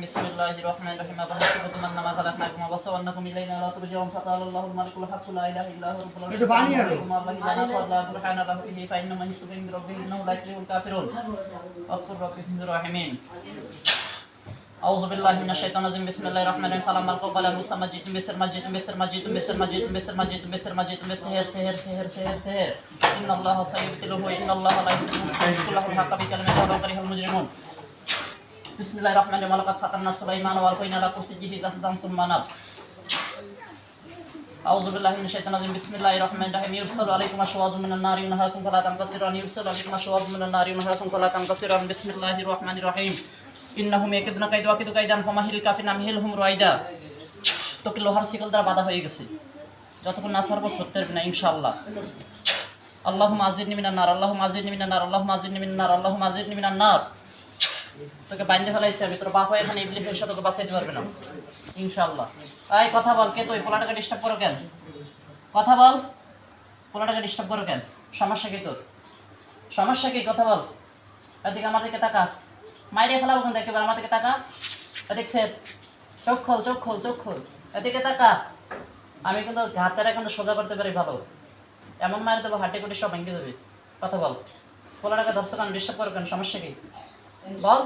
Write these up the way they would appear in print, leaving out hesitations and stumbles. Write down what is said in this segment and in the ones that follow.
الرجيم بسم الله الرحمن الرحيم أفحسبتم أنما خلقناكم وبصرناكم إلينا لا ترجعون فتعالى الله الملك الحق لا إله إلا هو رب العرش العظيم الله لا نقر لا برهان له به فإنما يحسب عند ربه إنه لا يفلح الكافرون واغفر رب الراحمين أعوذ بالله من الشيطان الرجيم بسم الله الرحمن الرحيم فلما ألقوا قال موسى مجيد بسر مجيد بسر مجيد بسر مجيد بسر مجيد بسر مجيد بسهر سهر سهر سهر سهر إن الله سيبطله إن الله لا يسلم المسلمين كله الحق بكلمته ولو كره المجرمون بسم الله الرحمن الرحيم ولقد فتنا سليمان وألقينا على كرسيه جسدا ثم ناب أعوذ بالله من الشيطان الرجيم بسم الله الرحمن الرحيم يرسل عليكم أشواظ من النار ونحاس فلا تنتصرون يرسل عليكم أشواظ من النار ونحاس فلا تنتصرون بسم الله الرحمن الرحيم إنهم يكيدون كيدا وأكيد كيدا فمهل الكافرين أمهلهم رويدا তোকে লোহার শিকল দ্বারা বাধা হয়ে গেছে যতক্ষণ না ছাড়বো সত্যের বিনা ইনশাআল্লাহ আল্লাহুম্মা আজিরনি মিনান নার আল্লাহুম্মা আজিরনি মিনান নার আল্লাহুম্মা আজিরনি মিনান নার আল্লাহুম্মা আজিরনি মিনান নার তোকে বাইন্ধে ফেলাইছে আমি তোর বাপ হয়ে এখানে ইবলিসের সাথে তোকে বাঁচাইতে পারবে না ইনশাআল্লাহ এই কথা বল কে তুই পোলাটাকে ডিস্টার্ব করো কেন কথা বল পোলাটাকে ডিস্টার্ব করো কেন সমস্যা কি তোর সমস্যা কি কথা বল এদিকে আমার দিকে তাকা মাইরে ফেলাবো কিন্তু একেবারে আমার দিকে তাকা এদিক ফের চোখ খোল চোখ খোল চোখ খোল এদিকে তাকা আমি কিন্তু ঘাটটারা কিন্তু সোজা করতে পারি ভালো এমন মারে দেবো হাটে কুটি সব ভেঙে দেবে কথা বল পোলাটাকে ধরছো কেন ডিস্টার্ব করো কেন সমস্যা কি বল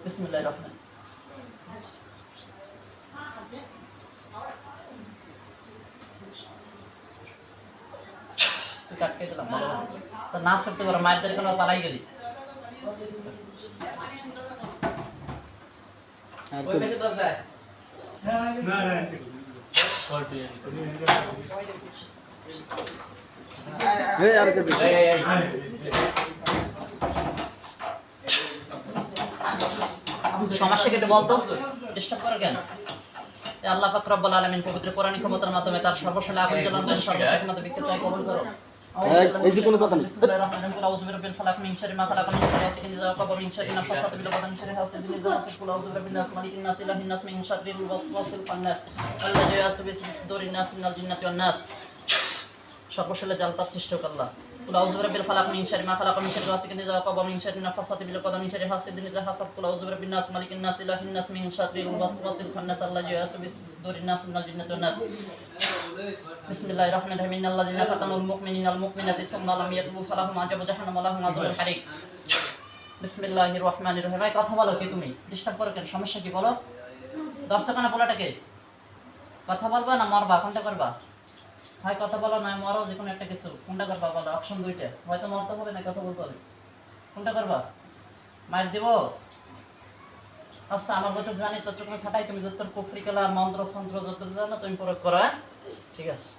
বিসমিল্লাহির রহমান তুই কাটকে দিলাম ভালো তো না করতে পারো মায়ের দ্বারা কোনো পালাই গেলি সমস্যা কেটে বলতো ডিস্টার্ব করো কেন আল্লাহ পাক রব্বুল আলামিন পবিত্র কোরআন ক্ষমতার মাধ্যমে তার সর্বশালী আগুন সর্বশক্তিমত বিখ্যাত চাই কবুল করো এই যে কোনো কথা নেই বিসমিল্লাহির রহমানির রহিম আউযু বিরাব্বিল ফালাক মিন শাররি মা খালাক মিন শাররি গাসিকিন ইযা ওয়াকাব মিন শাররি নাফাসাতি বিল উকাদ মিন শাররি হাসিদিন ইযা হাসাদ কুল আউযু বিরাব্বিন নাস মালিকিন নাস ইলাহিন নাস মিন শাররিল ওয়াসওয়াসিল খান্নাস আল্লাযী ইয়াসবিসু ফি সুদুরিন নাস মিনাল জিন্নাতি ওয়ান নাস সর্বশালী জালতা সৃষ্টি আল্লাহ কুল আউযু বিরাব্বিল ফালাক মিন শাররি মা খালাক মিন শাররি গাসিকিন ইযা ওয়াকাব মিন শাররি নাফাসাতি বিল উকাদ মিন শাররি হাসিদিন ইযা হাসাদ কুল আউযু বিরাব্বিন নাস মালিকিন নাস ইলাহিন নাস মিন শাররিল ওয়াসওয়াসিল খান্নাস আল্লাযী ইয়াসবিসু ফি সুদুরিন নাস মিনাল জিন্নাতি ওয়ান নাস বিসমিল্লাহির রহমানির রহিম ইন্নাল্লাযিনা ফাতানুল মুমিনিনাল মুমিনাতি সুম্মা লাম ইয়াতুবু ফালাহুম আযাবু জাহান্নাম ওয়া লাহুম আযাবুল হারিক বিসমিল্লাহির রহমানির রহিম ভাই কথা বলো কি তুমি ডিস্টার্ব করো কেন সমস্যা কি বলো দর্শকনা পোলাটাকে কথা বলবা না মারবা কোনটা করবা ভাই কথা বলো না মারো যে কোনো একটা কিছু কোনটা করবা বলো অপশন দুইটা হয়তো মরতে হবে না কথা বলতে হবে কোনটা করবা মার দিব আচ্ছা আমার যতটুকু জানি ততটুকু খাটাই তুমি যতটুকু কুফরি কালাম মন্ত্র সন্ত্র যতটুকু জানো তুমি প্রয়োগ করো ঠিক আছে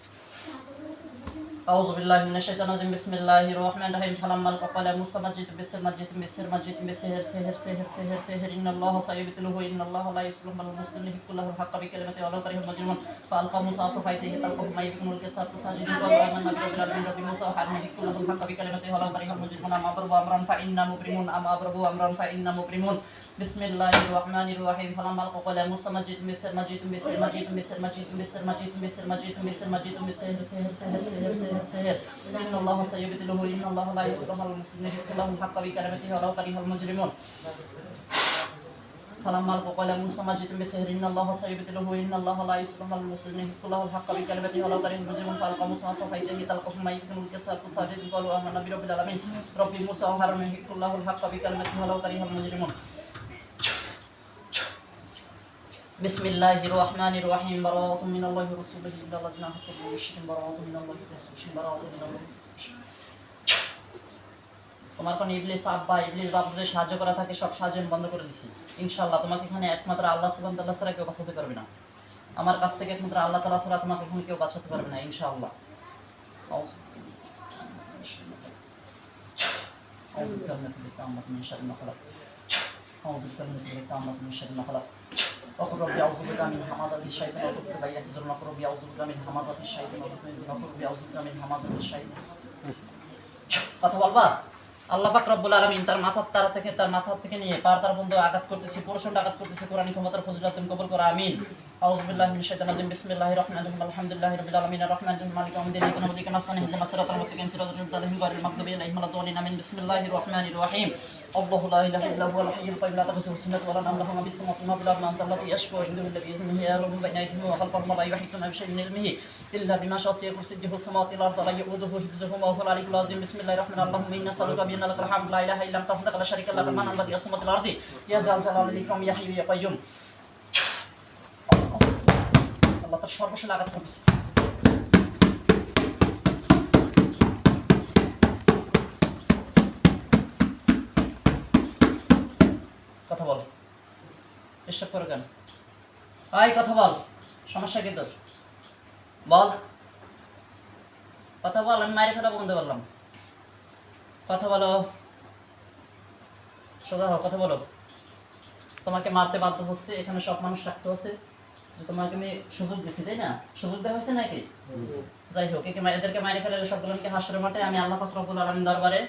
আউযু বিল্লাহি মিনাশ শাইতানির রাজিম বিসমিল্লাহির রহমানির রহিম ফালাম্মাল ক্বালা মুসা মাজিদ বিসর মাজিদ বিসর মাজিদ বিসর সেহর সেহর সেহর সেহর ইন্নাল্লাহা সাইয়্যিবতুহু ইন্নাল্লাহা লা ইসলাহু আল মুসলিমিন কুল্লাহু হাক্কা বিকালিমাতি ওয়া লা কারিহুল মুজরিমুন ফাআলকা মুসা সাফাইতিহি তালকাহু মাইকুনুল কাসাত সাজিদিন ওয়া আmanna বিরাব্বিল আলামিন রাব্বি মুসা হারনিহি কুল্লাহু হাক্কা বিকালিমাতি ওয়া লা কারিহুল মুজরিমুন আমা আবরাবু আমরান ফা ইন্না মুবরিমুন আমা আবরাবু আমরান ফা ইন্না মুবরিমুন বিসমিল্লাহির রহমানির রহিম ফালাম্মাল ক্বালা মুসা মাজিদ বিসর মাজিদ বিসর মাজিদ বিসর মাজিদ বিসর মাজিদ বিসর মাজিদ বিসর মাজিদ বিসর সেহর সেহর সেহর সেহর সেহর ইন্নাল্লাহা সাইয়্যিবতুহু ইন্নাল্লাহা লা ইসলাহু আল মুসলিমিন কুল্লাহু হাক্কা বিকালিমাতিহি ওয়া লা কারিহুল মুজরিমুন فلما قال موسى مجد بسحر إن الله سيبطله إن الله لا يصلح المسلمين كله الحق بكلمته ولو كره المجرمون فألقى موسى صفيته تلقف ما يكون الكسر فسجد قالوا آمنا برب العالمين رب موسى وهارون كله الحق بكلمته ولو كره المجرمون بسم الله الرحمن الرحيم براءة من الله ورسوله إلا الذين عاهدتم من المشركين براءة من الله ورسوله براءة من الله ورسوله তোমার কোন ইবলিস আব্বা ইবলিস বাবুদের সাহায্য করা থাকে সব সাহায্য বন্ধ করে দিছি ইনশাআল্লাহ তোমাকে এখানে একমাত্র আল্লাহ সুবহানাহু ওয়া তাআলা ছাড়া কেউ বাঁচাতে পারবে না আমার কাছ থেকে একমাত্র আল্লাহ তাআলা ছাড়া তোমাকে এখানে কেউ বাঁচাতে পারবে না ইনশাআল্লাহ আউযু বিকাল্লাহি তাআম্মাত মিন শাররি মা খালাক আউযু বিকাল্লাহি তাআম্মাত মিন শাররি মা খালাক وقل ربي أعوذ بك من همزات الشيطان وأعوذ بك أن يحضرون وقل ربي أعوذ بك من همزات الشيطان وقل ربي أعوذ بك من همزات الشيطان কথা বলবা আল্লাহ পাক রব্বুল আলামিন তার মাথা থেকে নিয়ে পার তার বন্ধু আঘাত করতেছে প্রচন্ড আঘাত করতেছে কোরআন ক্ষমতার ফজিলত তুমি কবুল করো আমিন আউযু বিল্লাহি মিনাশ শাইতানির রাজিম বিসমিল্লাহির রহমানির রহিম আলহামদুলিল্লাহি রাব্বিল আলামিন আর রহমানির রহিম মালিকি ইয়াউমিদ্দিন ইyyaka na'budu wa iyyaka nasta'in ইহদিনাস সিরাতাল মুস্তাকিম সিরাতাল লাযিনা আন'amta আলাইহিম গায়রিল মাগদুবি আলাইহিম ওয়া লাদ-দাল্লিন আমিন বিসমিল্লাহির রহমানির রহিম الله لا اله الا هو الحي القيوم لا تاخذه سنه ولا نوم له ما في السماوات وما في الارض من ذا الذي يشفع عنده الا باذنه يعلم بين ايديهم وخلفهم ولا يحيطون بشيء من علمه الا بما شاء وسع كرسيه السماوات والارض لا يؤوده حفظهما وهو العلي العظيم بسم الله الرحمن الرحيم اللهم انا نسالك بان لك الحمد لا اله الا انت وحدك لا شريك لك المنان الذي السماوات والارض يا جل جلاله الكريم يا حي يا قيوم الله تشهر بش لاغت خمس কথা বল ডিস্টার্ব করো কেন ভাই কথা বল সমস্যা কি তোর বল কথা বল আমি মাইরে ফেলা বন্ধ করলাম কথা বলো সোজা হও কথা বলো তোমাকে মারতে বাধ্য হচ্ছে এখানে সব মানুষ থাকতে হচ্ছে যে তোমাকে আমি সুযোগ দিচ্ছি তাই না সুযোগ দেওয়া হয়েছে নাকি যাই হোক এদেরকে মাইরে ফেলে সবগুলোকে হাসরের মাঠে আমি আল্লাহ পাক রব্বুল আলামিন দরবারে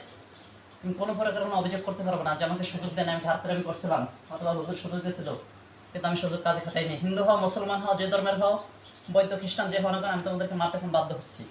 কোনো প্রকার কোনো অভিযোগ করতে পারবো না যে আমাকে সুযোগ দেন আমি ঘাড় আমি করছিলাম অথবা হুজুর সুযোগ দিয়েছিল কিন্তু আমি সুযোগ কাজে খাটাইনি হিন্দু হও মুসলমান হও যে ধর্মের হও বৌদ্ধ খ্রিস্টান যে হও না কেন আমি তোমাদেরকে মারতে এখন বাধ্য হচ্ছি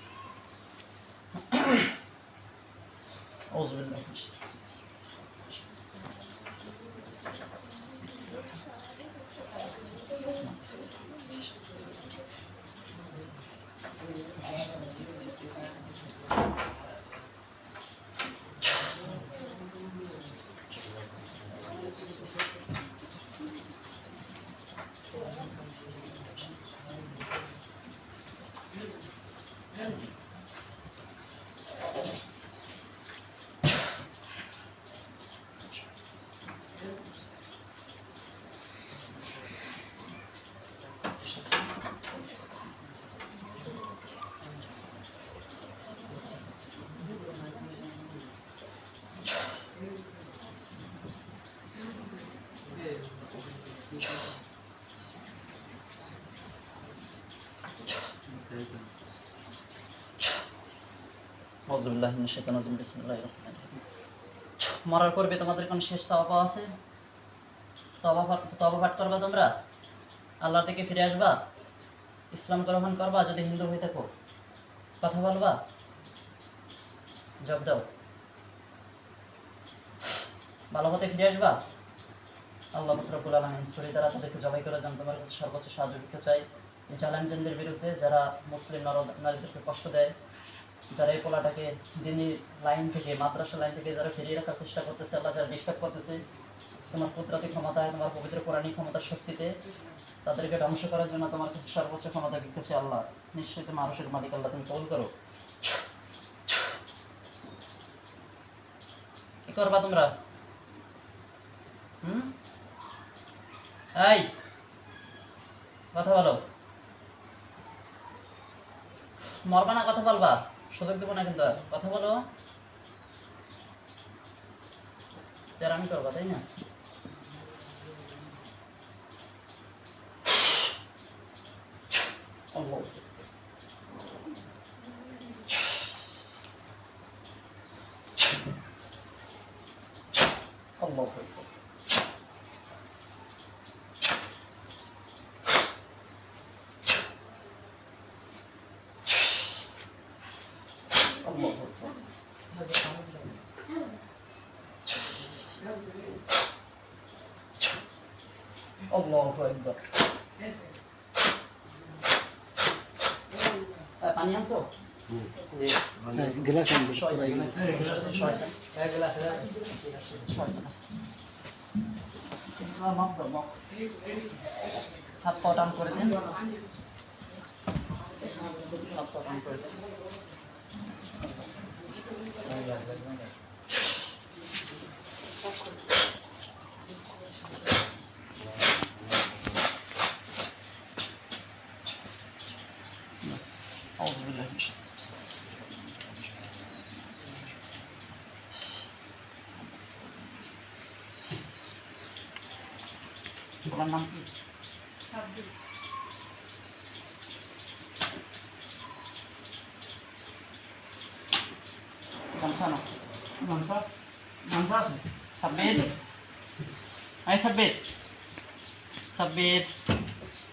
মরার পূর্বে তোমাদের কোন শেষ তওবা আছে তওবা পাঠ করবা তোমরা আল্লাহর দিকে ফিরে আসবা ইসলাম গ্রহণ করবা যদি হিন্দু হয়ে থাকো কথা বলবা জবাব দাও ভালো হতে ফিরে আসবা আল্লাহ রব্বুল আলামিন সূরা দ্বারা তাদেরকে জবাই করে যান তোমার কাছে সর্বোচ্চ সাহায্য ভিক্ষা চাই এই জালেমদের বিরুদ্ধে যারা মুসলিম নারীদেরকে কষ্ট দেয় যারা এই পোলাটাকে দিনী লাইন থেকে মাদ্রাসা লাইন থেকে যারা ফিরিয়ে রাখার চেষ্টা করতেছে আল্লাহ যারা ডিস্টার্ব করতেছে তোমার কুদরতি ক্ষমতায় তোমার পবিত্র কোরআনী ক্ষমতার শক্তিতে তাদেরকে ধ্বংস করার জন্য তোমার কাছে সর্বোচ্চ ক্ষমতা ভিক্ষাছে আল্লাহ নিশ্চয়ই তুমি আরশের মালিক আল্লাহ তুমি কবুল করো কি করবা তোমরা এই কথা বলো মরবা না কথা বলবা সুযোগ দেবো না কিন্তু কথা বলো তেরামি করবা তাই না Allah Allahu Akbar. পানি আনছো? জি। গ্লাস আনবো। হাত পা টান করে দিন। হাত পা টান করে দিন। أعوذ بالله من الشيطان তোমার নাম কি? গামছা না গামছা আছে সাব্বির আই সাব্বির সাব্বির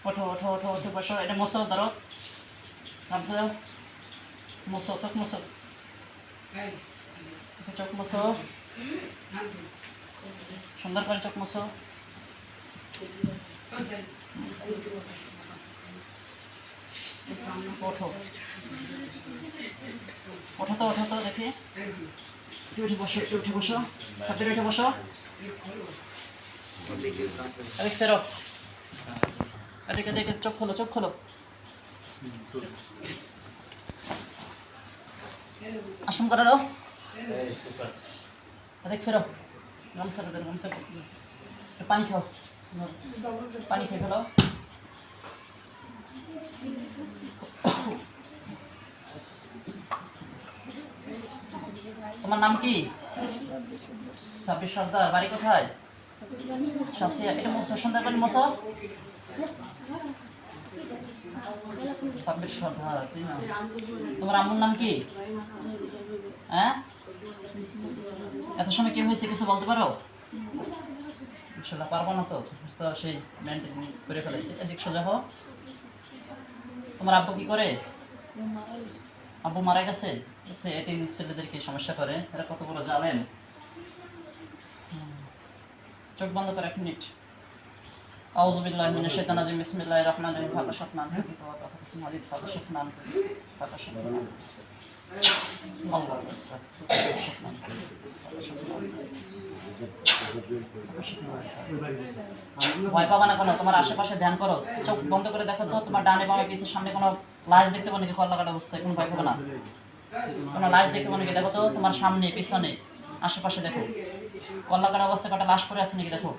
ওঠো ওঠো ওঠো ওঠো বসো এটা মোছো ধরো গামছা দাও মোছো চোখ মোছো চোখ মোছো সুন্দর করে চোখ মুছো। ওঠো ওঠো তো, ওঠো তো দেখি। উঠে বসো, উঠে বসো, সাথে উঠে বসো। এদিকে ফেরো, এদিকে দেখে চোখ খোলো, চোখ খোলো। আসন করে দাও। এদিকে ফেরো, গামছা দেন, গামছা। পানি খাও, পানি খেয়ে ফেলো। তোমার নাম কি? সাব্বির সর্দার। বাড়ি কোথায়? শাসিয়া। এটা মোসো, সুন্দর করে মোসো। সাব্বির সর্দার, তোমার আম্মুর নাম কি? হ্যাঁ, এত সময় কি হয়েছে কিছু বলতে পারো? ইনশাল্লাহ পারবো না তো, তো সেই মেনটেন করে ফেলেছি। এদিক সোজা হও। তোমার আব্বু কি করে? আব্বু মারা গেছে। এই তিন ছেলেদেরকে সমস্যা করে, এরা কত বড় জানেন? চোখ বন্ধ করে 1 মিনিট। আউযু বিল্লাহি মিনাশ শাইতানির রাজিম। বিসমিল্লাহির রহমানির রহিম। ফাকাশাফনা আনকা ওয়া কাফাসিম আলিদ ফাকাশাফনা আনকা ফাকাশাফনা আল্লাহু আকবার। ভয় পাবা না কোনো, তোমার আশেপাশে ধ্যান করো। চোখ বন্ধ করে দেখো তো, তোমার ডানে বামে পিছে সামনে কোনো লাশ দেখতে পাও নাকি? কল্লা কাটা অবস্থায় কোনো ভয় পাবে না। কোনো লাশ দেখতে পাও নাকি? দেখো তো তোমার সামনে পিছনে আশেপাশে দেখো, কল্লা কাটা অবস্থায় কটা লাশ পড়ে আছে নাকি দেখো।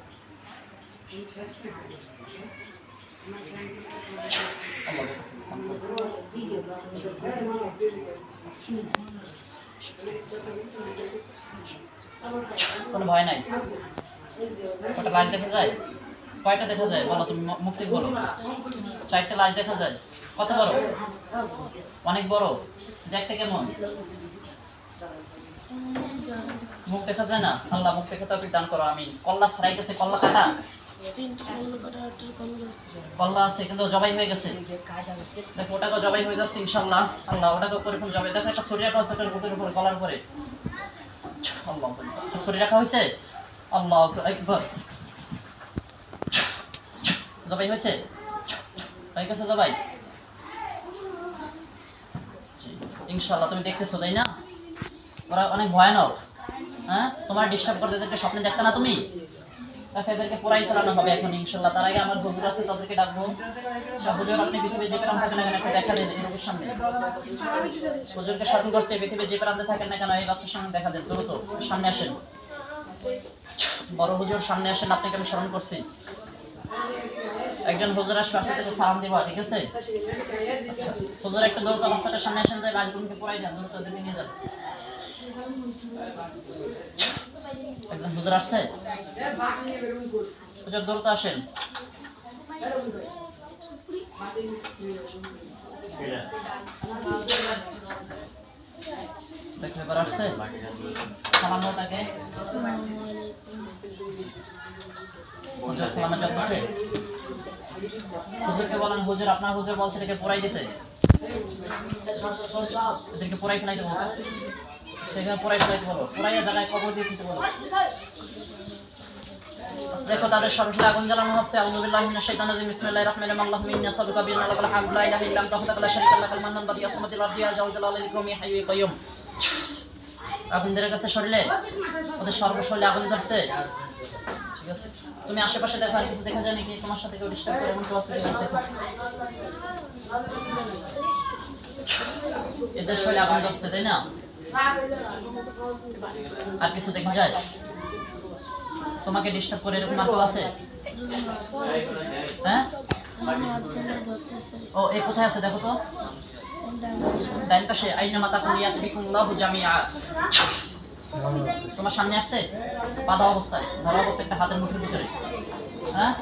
কোনো ভয় নাই। কটা লাশ দেখা যায়? কয়টা দেখা যায় বলো, তুমি মুখ থেকে বলো। 4টা লাশ দেখা যায়। কত বড়? অনেক বড়। দেখতে কেমন? মুখ দেখা যায় না? আল্লাহ মুখ দেখে তো দান করো, আমিন। কল্লা ছাড়াই গেছে? কল্লা কাটা? কল্লা আছে কিন্তু জবাই হয়ে গেছে। দেখো ওটাকে জবাই হয়ে যাচ্ছে ইনশাল্লাহ। আল্লাহ ওটাকে উপরে কোন জবাই। দেখো একটা শরীর রাখা হয়েছে বুকের উপরে, গলার উপরে। আল্লাহ শরীর রাখা হয়েছে। আল্লাহু আকবার। জবাই হয়েছে, হয়ে গেছে জবাই ইনশাল্লাহ। তুমি দেখতেছো তাই না? ওরা অনেক ভয়ানক। হ্যাঁ, তোমার ডিস্টার্ব করতে এদেরকে স্বপ্নে দেখতে না তুমি? এদেরকে পোড়াই ফেলানো হবে এখন ইনশাল্লাহ। তার আগে আমার হুজুর আছে, তাদেরকে ডাকবো। হুজুর আপনি পৃথিবীর যে প্রান্তে থাকেন না কেন একটু দেখা দেন এই রোগের সামনে। হুজুরকে শাসন করছে, পৃথিবীর যে প্রান্তে থাকেন না কেন এই বাচ্চার সামনে দেখা দেন। দ্রুত সামনে আসেন, বড় হুজুর সামনে আসেন, আপনাকে আমি স্মরণ করছি। একজন হুজুর আসবে, আপনার কাছে সালাম দিবা, ঠিক আছে? আচ্ছা হুজুর একটা দ্রুত বাচ্চাটার সামনে আসেন, তাই লাশগুলোকে পোড়াই দেন, দ্রুত ওদেরকে নিয়ে যান। একজন হুজুর আসছে, হুজুর দ্রুত আসেন। দেখো এবার আসছে, সালাম দাও তাকে। হুজুর সালামে যাচ্ছে। হুজুরকে বলেন হুজুর আপনার হুজুর বলছে এটাকে পোড়াই দিছে, এদেরকে পোড়াই ফেলাইতে বলছে। সেখানে পোড়াই ফেলাইতে বলো, পোড়াইয়া জায়গায় কবর দিয়ে দিতে বলো। দেখো তাদের সরাসরি আগুন জ্বালানো হচ্ছে। আউযু বিল্লাহি মিনাশ শাইতানির রাজিম। বিসমিল্লাহির রহমানির রহিম। আল্লাহুম্মা ইন্নী আসআলুকা বিআন্না লাকাল হামদু লা ইলাহা ইল্লা আনতা ওয়াহদাকা লা শারীকা লাকাল মান্নান বাদিয়াস সামাওয়াতি ওয়াল আরদি ইয়া যাল জালালিল ইকরামি ইয়া হাইয়্যু ইয়া কাইয়্যুম। আগুন ধরে গেছে শরীরে, ওদের সর্বশরীরে আগুন ধরছে, ঠিক আছে? তুমি আশেপাশে দেখো আর কিছু দেখা যায় নাকি তোমার সাথে কেউ ডিস্টার্ব করে এমন কেউ আছে কিনা দেখো। এদের শরীরে আগুন ধরছে তাই না? আর কিছু দেখা যায়? তোমাকে ডিস্টার্ব করে এরকম আর কেউ আছে? হ্যাঁ, ও এই কোথায় আছে দেখো তো, ডান পাশে। আইনামা তাকুনু ইয়াতি বিকুমুল্লাহু জামিআ। তোমার সামনে আসছে বাঁধা অবস্থায়, ধরা অবস্থায়, একটা হাতের মুঠোর ভিতরে। হ্যাঁ,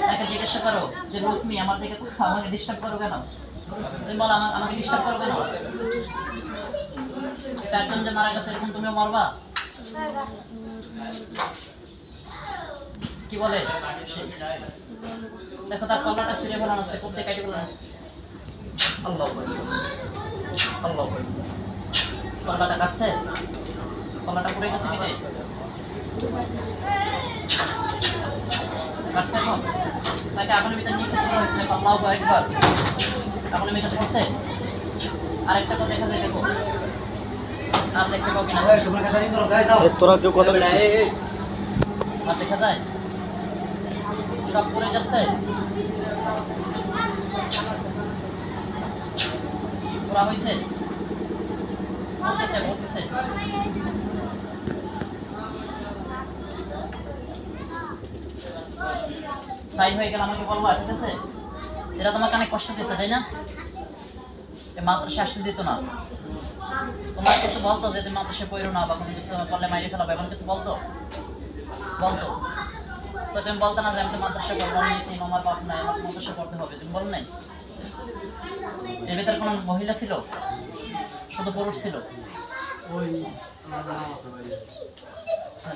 তাকে জিজ্ঞাসা করো যে তুমি আমার দিকে আমাকে ডিস্টার্ব করো কেন? তুমি বলো আমাকে ডিস্টার্ব করো কেন? 4 জন যে মারা গেছে এখন তুমিও মরবা? কি বলে? দেখো তার কল্লাটা ছিঁড়ে ফেলানো আছে, কোপ দিয়ে কেটে ফেলানো আছে। আল্লাহু আকবার, আল্লাহু আকবার। কল্লাটা কাটছে, কল্লাটা পুড়ে গেছে কেটে। কাটছে এখন তাকে আগুনের ভিতরে নিয়ে খেতে হয়েছিল আল্লাহু আকবার আগুনের ভিতরে পড়ছে আরেকটা তো দেখা যায় দেখো আর দেখতে পাও কিনা তোরা কেউ কথা বলছিস আর দেখা যায় সব পড়ে যাচ্ছে পুরা হয়েছে বলতেছে বলতেছে সাই হয়ে গেল আমাকে বলবা ঠিক আছে এরা তোমাকে অনেক কষ্ট দিয়েছে তাই না এই মাদ্রাসা আসতে দিত না তোমার কিছু বলতো যে তুমি মাদ্রাসা পড়ো না বা কোনো কিছু করলে মাইরে ফেলাবে এমন কিছু বলতো বলতো তো তুমি বলতো না যে আমি তো মাদ্রাসা পড়বো আমি তিন আমার বাপ নাই আমার মাদ্রাসা পড়তে হবে তুমি বল নাই এর ভিতরে কোনো মহিলা ছিল শুধু পুরুষ ছিল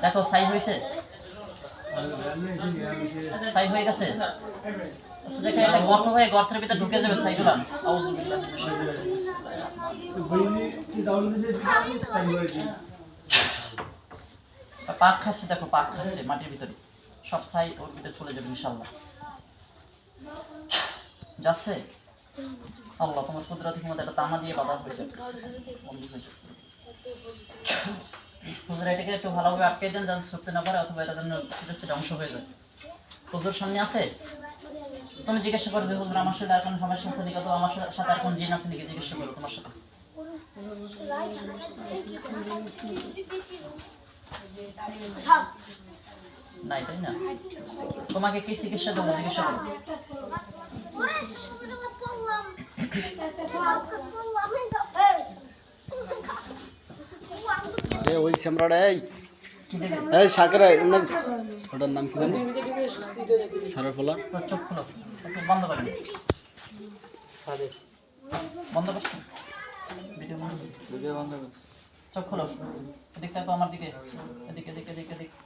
দেখো সাই হয়েছে সাই হয়ে গেছে আচ্ছা দেখো এটা গর্ত হয়ে গর্তের ভিতরে ঢুকে যাবে সাইগুলা আউযুবিল্লাহ পাক খাচ্ছে দেখো পাক খাচ্ছে মাটির ভিতরে সব ছাই ওর ভিতরে চলে যাবে ইনশাআল্লাহ যাচ্ছে আল্লাহ তোমার কুদরতি ক্ষমতা এটা তামা দিয়ে বাধা হয়ে যাবে বন্ধ হয়ে যাবে হুজুর এটাকে একটু ভালোভাবে আটকে দেন যাতে সত্যি না পারে অথবা এটা যেন সেটা অংশ হয়ে যায় হুজুর সামনে আছে তুমি জিজ্ঞাসা করো যে হুজুর আমার সাথে আর কোনো সমস্যা আছে নাকি অথবা আমার সাথে আর কোন জিন আছে নাকি জিজ্ঞাসা করো তোমার সাথে নাই তাই না তোমাকে কি চিকিৎসা দেবো জিজ্ঞাসা করো ওই স্যামরাটা কি দেবে এই সাকেরা নাম ওটার নাম কি জানি সারা ফলা চোখ খুলো একটু বন্ধ করেন বন্ধ করছো ভিডিও বন্ধ চোখ খুলো এদিক দেখো আমার দিকে এদিকে এদিকে এদিকে এদিকে